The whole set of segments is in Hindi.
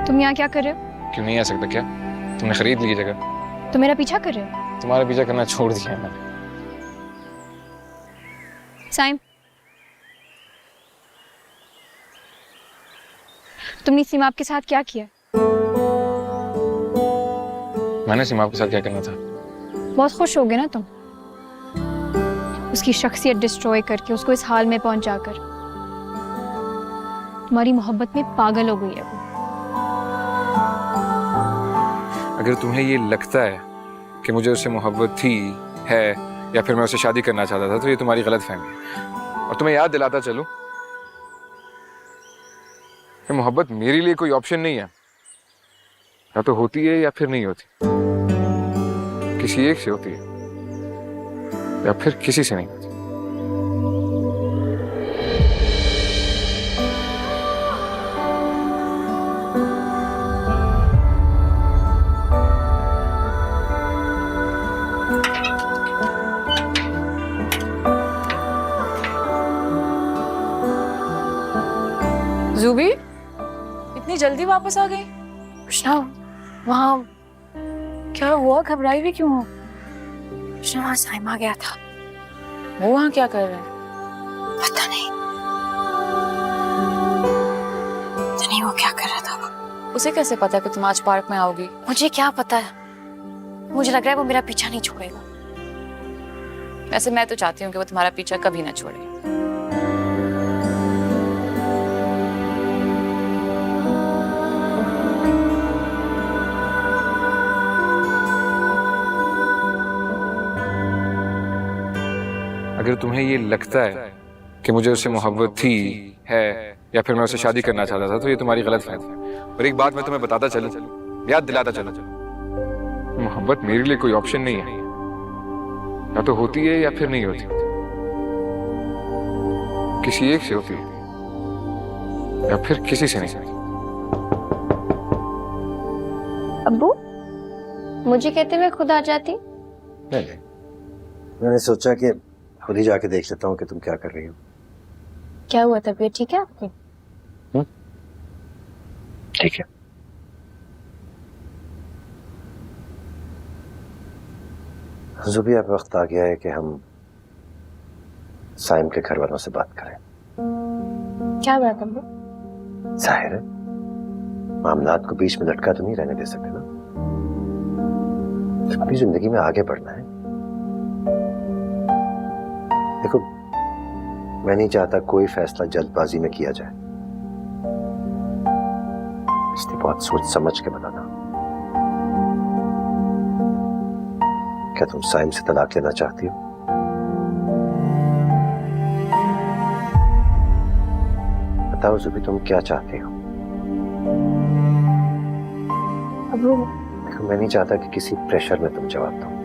तुम यहाँ क्या कर रहे हो? क्यों नहीं आ सकता क्या? तुमने खरीद ली जगह। तुम मेरा पीछा कर रहे हो? तुम्हारा पीछा करना छोड़ दिया है मैंने। साइम, तुमने सीमा के साथ क्या किया? मैंने सीमा के साथ क्या करना था? बहुत खुश हो गए ना तुम, उसकी शख्सियत डिस्ट्रॉय करके, उसको इस हाल में पहुंचाकर। तुम्हारी मोहब्बत में पागल हो गई है वो। अगर तुम्हें ये लगता है कि मुझे उससे मोहब्बत थी, है, या फिर मैं उससे शादी करना चाहता था, तो ये तुम्हारी गलत फहमी है। और तुम्हें याद दिलाता चलूं कि मोहब्बत मेरे लिए कोई ऑप्शन नहीं है। या तो होती है या फिर नहीं होती। किसी एक से होती है या फिर किसी से नहीं होती। ज़ुबी, इतनी जल्दी वापस आ गई? कृष्णा, वहाँ क्या हुआ? घबराई भी क्यों हो? कृष्णा, वहाँ साइम आ गया था। वो वहाँ क्या कर रहे हैं? पता नहीं, वो क्या कर रहा था। उसे कैसे पता कि तुम आज पार्क में आओगी? मुझे क्या पता है, मुझे लग रहा है वो मेरा पीछा नहीं छोड़ेगा। वैसे मैं तो चाहती हूँ कि वो तुम्हारा पीछा कभी ना छोड़े। अगर तुम्हें ये लगता है कि मुझे उससे मोहब्बत थी, है, या फिर मैं उससे शादी करना चाहता था, तो ये तुम्हारी गलत फहमी है। और एक बात मैं तुम्हें बताता चलूं, याद दिलाता चलूं, मोहब्बत मेरे लिए कोई ऑप्शन नहीं है। या तो होती है या फिर नहीं होती। किसी एक से होती है या फिर किसी से नहीं। अब्बू, मुझे कहते हुए खुद आ जाती। नहीं, मैंने सोचा कि खुद ही जाके देख लेता हूँ कि तुम क्या कर रही हो। क्या हुआ, तबीयत ठीक है आपकी? ठीक है। ज़ुबी, अब वक्त आ गया है कि हम साइम के घर वालों से बात करें। क्या बात अब्बू? जाहिर है मामलात को बीच में लटका तो नहीं रहने दे सकते ना। अपनी जिंदगी में आगे बढ़ना है। देखो, मैं नहीं चाहता कोई फैसला जल्दबाजी में किया जाए, इसलिए बहुत सोच समझ के बताना। क्या तुम साइम से तलाक लेना चाहती हो? बताओ ज़ुबी, तुम क्या चाहती हो? अब्बू, देखो, मैं नहीं चाहता कि किसी प्रेशर में तुम जवाब दो।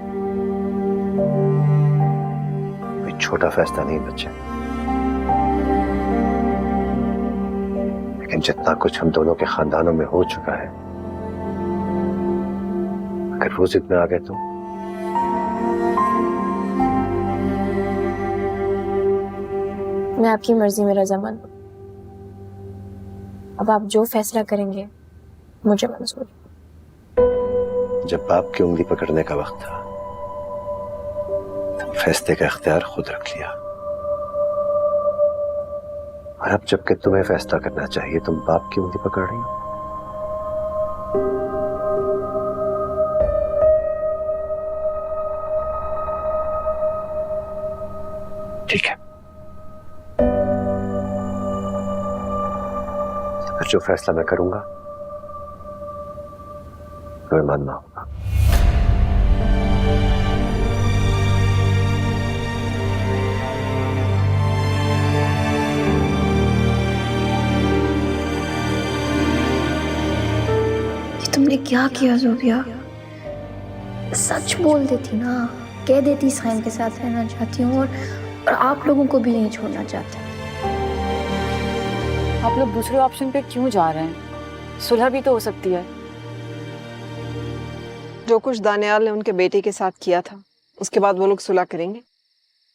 कोई छोटा फैसला नहीं बच्चे, लेकिन जितना कुछ हम दोनों के खानदानों में हो चुका है, अगर वो जिद में आ गए तो मैं आपकी मर्जी में रजामंद हूँ। अब आप जो फैसला करेंगे मुझे मंजूर। जब बाप की उंगली पकड़ने का वक्त था, तुम फैसले का इख्तियार खुद रख लिया, और अब जबकि तुम्हें फैसला करना चाहिए, तुम बाप की उंगली पकड़ रही हो। ठीक है, तो जो फैसला मैं करूंगा तुम्हें मानना होगा। तुमने क्या किया ज़ुबिया? सच बोल देती ना, कह देती साइम के साथ रहना चाहती हूँ और आप लोगों को भी नहीं छोड़ना चाहती। आप लोग दूसरे ऑप्शन पे क्यों जा रहे हैं? सुलह भी तो हो सकती है। जो कुछ दानियाल ने उनके बेटे के साथ किया था, उसके बाद वो लोग सुलह करेंगे।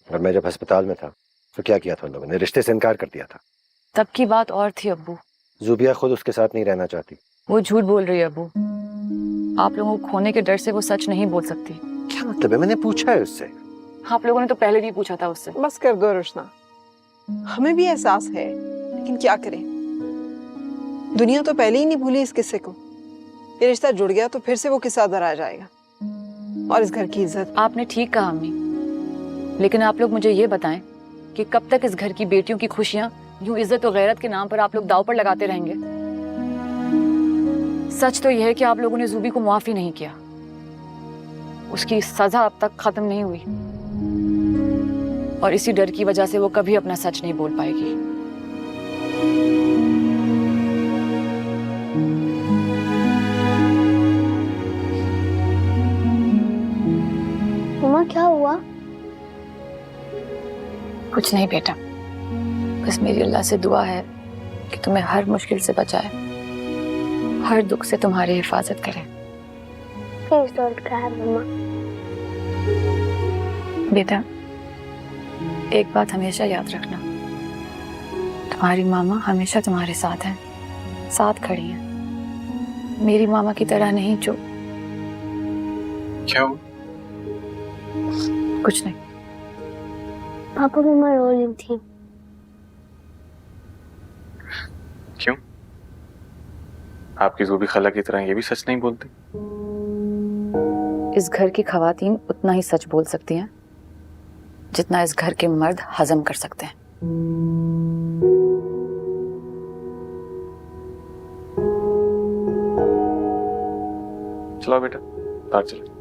और मैं जब अस्पताल में था तो क्या किया था उन लोगों ने? रिश्ते से इनकार कर दिया था। तब की बात और थी अब्बू। ज़ुबिया खुद उसके साथ नहीं रहना चाहती, वो झूठ बोल रही है अबू। आप लोगों को खोने के डर से वो सच नहीं बोल सकती। क्या मतलब है? मैंने पूछा है उससे। आप लोगों ने तो पहले भी पूछा था उससे। बस कर दो रुशना, हमें भी एहसास है, लेकिन क्या करें, दुनिया तो पहले ही नहीं भूली इस किस्से को। ये रिश्ता जुड़ गया तो फिर से वो किस्सा दोहराया जाएगा, और इस घर की इज्जत। आपने ठीक कहा अम्मी, लेकिन आप लोग मुझे ये बताएं कि कब तक इस घर की बेटियों की खुशियां यूं इज्जत और गैरत के नाम पर आप लोग दांव पर लगाते रहेंगे? सच तो यह है कि आप लोगों ने जूबी को मुआफी नहीं किया। उसकी सजा अब तक खत्म नहीं हुई, और इसी डर की वजह से वो कभी अपना सच नहीं बोल पाएगी। मम्मा क्या हुआ? कुछ नहीं बेटा, बस मेरी अल्लाह से दुआ है कि तुम्हें हर मुश्किल से बचाए, हर दुख से तुम्हारी हिफाजत करे। प्लीज डोंट क्राई मम्मा। बेटा, एक बात हमेशा याद रखना, तुम्हारी मामा हमेशा तुम्हारे साथ हैं, साथ खड़ी हैं। मेरी मामा की तरह नहीं जो। क्या हुआ? कुछ नहीं। पापा की माँ रो रही थी। क्यों? आपकी ज़ूबी खाला की तरह ये भी सच नहीं बोलती? इस घर की खवातीन उतना ही सच बोल सकती हैं जितना इस घर के मर्द हजम कर सकते हैं। चलो बेटा, बाहर चलो।